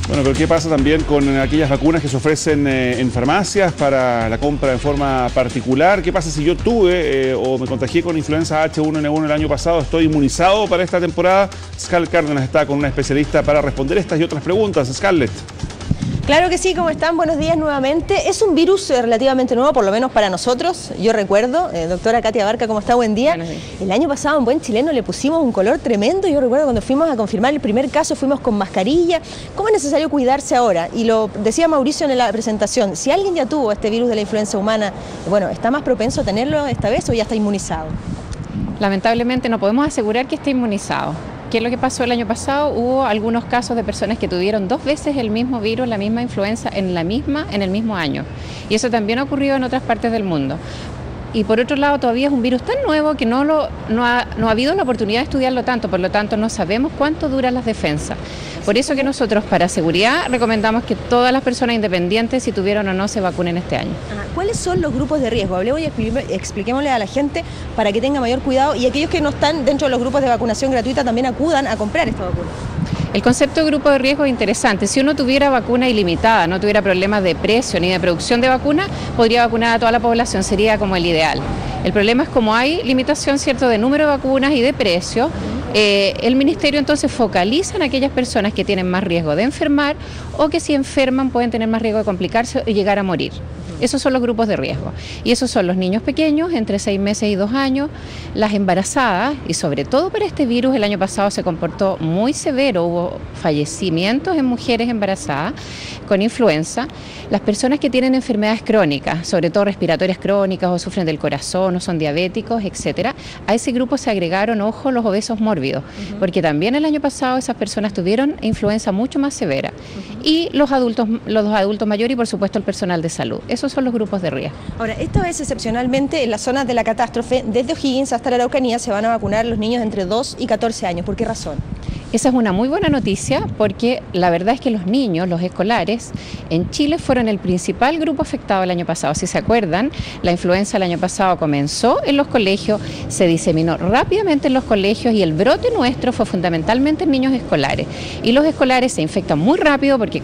Bueno, pero ¿qué pasa también con aquellas vacunas que se ofrecen en farmacias para la compra en forma particular? ¿Qué pasa si yo tuve o me contagié con influenza H1N1 el año pasado? ¿Estoy inmunizado para esta temporada? Scarlett Cárdenas está con una especialista para responder estas y otras preguntas. Scarlett. Claro que sí, ¿cómo están? Buenos días nuevamente. Es un virus relativamente nuevo, por lo menos para nosotros. Yo recuerdo, doctora Katia Barca, ¿cómo está? Buen día. El año pasado en Buen Chileno le pusimos un color tremendo. Yo recuerdo cuando fuimos a confirmar el primer caso, fuimos con mascarilla. ¿Cómo es necesario cuidarse ahora? Y lo decía Mauricio en la presentación, si alguien ya tuvo este virus de la influenza humana, bueno, ¿está más propenso a tenerlo esta vez o ya está inmunizado? Lamentablemente no podemos asegurar que esté inmunizado. ¿Qué es lo que pasó el año pasado? Hubo algunos casos de personas que tuvieron 2 veces el mismo virus, la misma influenza, en el mismo año. Y eso también ha ocurrido en otras partes del mundo. Y por otro lado, todavía es un virus tan nuevo que no ha habido la oportunidad de estudiarlo tanto, por lo tanto no sabemos cuánto duran las defensas. Por eso que nosotros, para seguridad, recomendamos que todas las personas independientes, si tuvieron o no, se vacunen este año. ¿Cuáles son los grupos de riesgo? Hablemos y expliquémosle a la gente para que tenga mayor cuidado y aquellos que no están dentro de los grupos de vacunación gratuita también acudan a comprar esta vacuna. El concepto de grupo de riesgo es interesante. Si uno tuviera vacuna ilimitada, no tuviera problemas de precio ni de producción de vacuna, podría vacunar a toda la población, sería como el ideal. El problema es como hay limitación, ¿cierto?, de número de vacunas y de precio, el Ministerio entonces focaliza en aquellas personas que tienen más riesgo de enfermar o que si enferman pueden tener más riesgo de complicarse y llegar a morir. Esos son los grupos de riesgo y esos son los niños pequeños entre 6 meses y 2 años, las embarazadas y sobre todo para este virus el año pasado se comportó muy severo, hubo fallecimientos en mujeres embarazadas con influenza, las personas que tienen enfermedades crónicas, sobre todo respiratorias crónicas o sufren del corazón o son diabéticos, etcétera, a ese grupo se agregaron, ojo, los obesos mórbidos, porque también el año pasado esas personas tuvieron influenza mucho más severa y los adultos mayores y por supuesto el personal de salud. Esos son los grupos de riesgo. Ahora, esta vez excepcionalmente en las zonas de la catástrofe, desde O'Higgins hasta la Araucanía, se van a vacunar los niños entre 2 y 14 años. ¿Por qué razón? Esa es una muy buena noticia porque la verdad es que los niños, los escolares, en Chile fueron el principal grupo afectado el año pasado. Si se acuerdan, la influenza el año pasado comenzó en los colegios, se diseminó rápidamente en los colegios y el brote nuestro fue fundamentalmente en niños escolares. Y los escolares se infectan muy rápido porque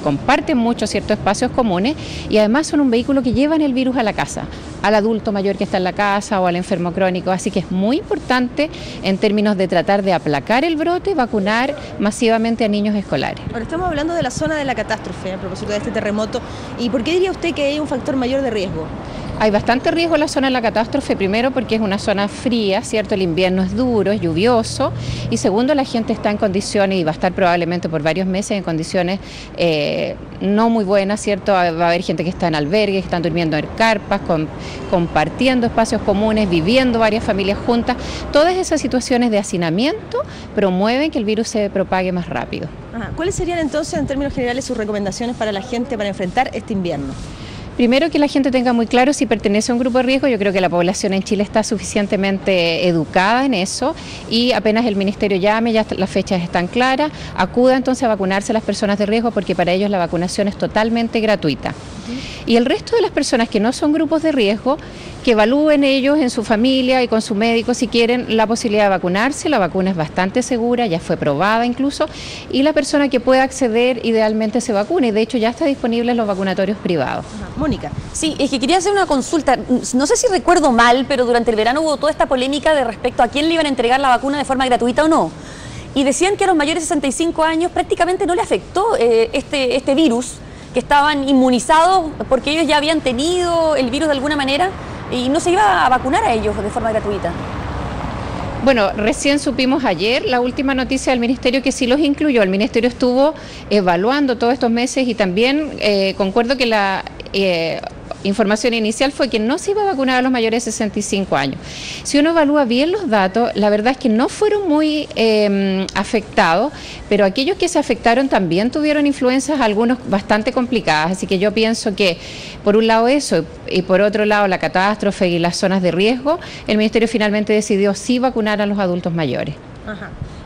comparten muchos ciertos espacios comunes y además son un vehículo que llevan el virus a la casa, al adulto mayor que está en la casa o al enfermo crónico. Así que es muy importante en términos de tratar de aplacar el brote, vacunar masivamente a niños escolares. Ahora estamos hablando de la zona de la catástrofe, a propósito de este terremoto. ¿Y por qué diría usted que hay un factor mayor de riesgo? Hay bastante riesgo en la zona de la catástrofe, primero porque es una zona fría, ¿cierto? El invierno es duro, es lluvioso, y segundo, la gente está en condiciones, y va a estar probablemente por varios meses en condiciones no muy buenas, ¿cierto? Va a haber gente que está en albergues, que están durmiendo en carpas, compartiendo espacios comunes, viviendo varias familias juntas. Todas esas situaciones de hacinamiento promueven que el virus se propague más rápido. ¿Cuáles serían entonces, en términos generales, sus recomendaciones para la gente para enfrentar este invierno? Primero, que la gente tenga muy claro si pertenece a un grupo de riesgo. Yo creo que la población en Chile está suficientemente educada en eso y apenas el Ministerio llame, ya las fechas están claras, acuda entonces a vacunarse a las personas de riesgo porque para ellos la vacunación es totalmente gratuita. Y el resto de las personas que no son grupos de riesgo, que evalúen ellos en su familia y con su médico si quieren la posibilidad de vacunarse. La vacuna es bastante segura, ya fue probada incluso, y la persona que pueda acceder idealmente se vacune. De hecho ya está disponible en los vacunatorios privados. Mónica. Sí, es que quería hacer una consulta. No sé si recuerdo mal, pero durante el verano hubo toda esta polémica de respecto a quién le iban a entregar la vacuna de forma gratuita o no. Y decían que a los mayores de 65 años prácticamente no le afectó este virus, que estaban inmunizados porque ellos ya habían tenido el virus de alguna manera y no se iba a vacunar a ellos de forma gratuita. Bueno, recién supimos ayer la última noticia del Ministerio que sí los incluyó. El Ministerio estuvo evaluando todos estos meses y también concuerdo que la información inicial fue que no se iba a vacunar a los mayores de 65 años. Si uno evalúa bien los datos, la verdad es que no fueron muy afectados, pero aquellos que se afectaron también tuvieron influencias, algunos bastante complicadas, así que yo pienso que por un lado eso y por otro lado la catástrofe y las zonas de riesgo, el Ministerio finalmente decidió sí vacunar a los adultos mayores.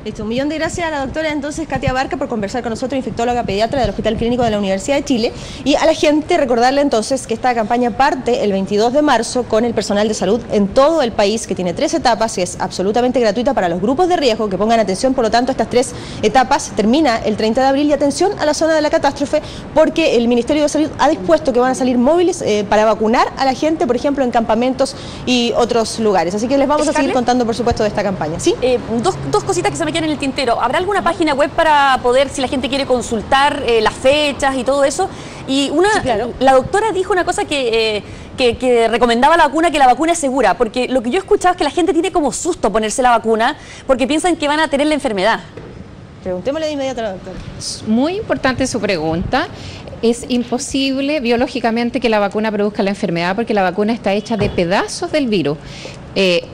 Listo, un millón de gracias a la doctora entonces Katia Barca por conversar con nosotros, infectóloga pediatra del Hospital Clínico de la Universidad de Chile. Y a la gente recordarle entonces que esta campaña parte el 22 de marzo con el personal de salud en todo el país, que tiene 3 etapas y es absolutamente gratuita para los grupos de riesgo, que pongan atención. Por lo tanto, estas 3 etapas termina el 30 de abril y atención a la zona de la catástrofe, porque el Ministerio de Salud ha dispuesto que van a salir móviles para vacunar a la gente, por ejemplo, en campamentos y otros lugares. Así que les vamos a seguir contando, por supuesto, de esta campaña. ¿Sí? Dos cositas que se me quedan en el tintero. ¿Habrá alguna página web para poder, si la gente quiere consultar las fechas y todo eso? Y sí, claro. La doctora dijo una cosa que recomendaba la vacuna, que la vacuna es segura, porque lo que yo he escuchado es que la gente tiene como susto ponerse la vacuna porque piensan que van a tener la enfermedad. Preguntémosle de inmediato a la doctora. Muy importante su pregunta. Es imposible biológicamente que la vacuna produzca la enfermedad porque la vacuna está hecha de pedazos del virus.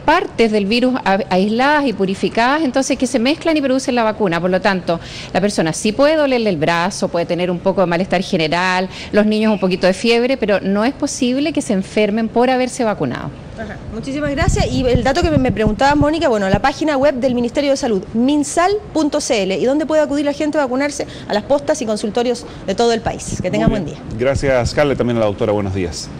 Partes del virus aisladas y purificadas, entonces que se mezclan y producen la vacuna. Por lo tanto, la persona sí puede dolerle el brazo, puede tener un poco de malestar general, los niños un poquito de fiebre, pero no es posible que se enfermen por haberse vacunado. Ajá. Muchísimas gracias. Y el dato que me preguntaba Mónica, bueno, la página web del Ministerio de Salud, minsal.cl, y dónde puede acudir la gente a vacunarse, a las postas y consultorios de todo el país. Que tengan buen día. Gracias, Carla, y también a la doctora. Buenos días.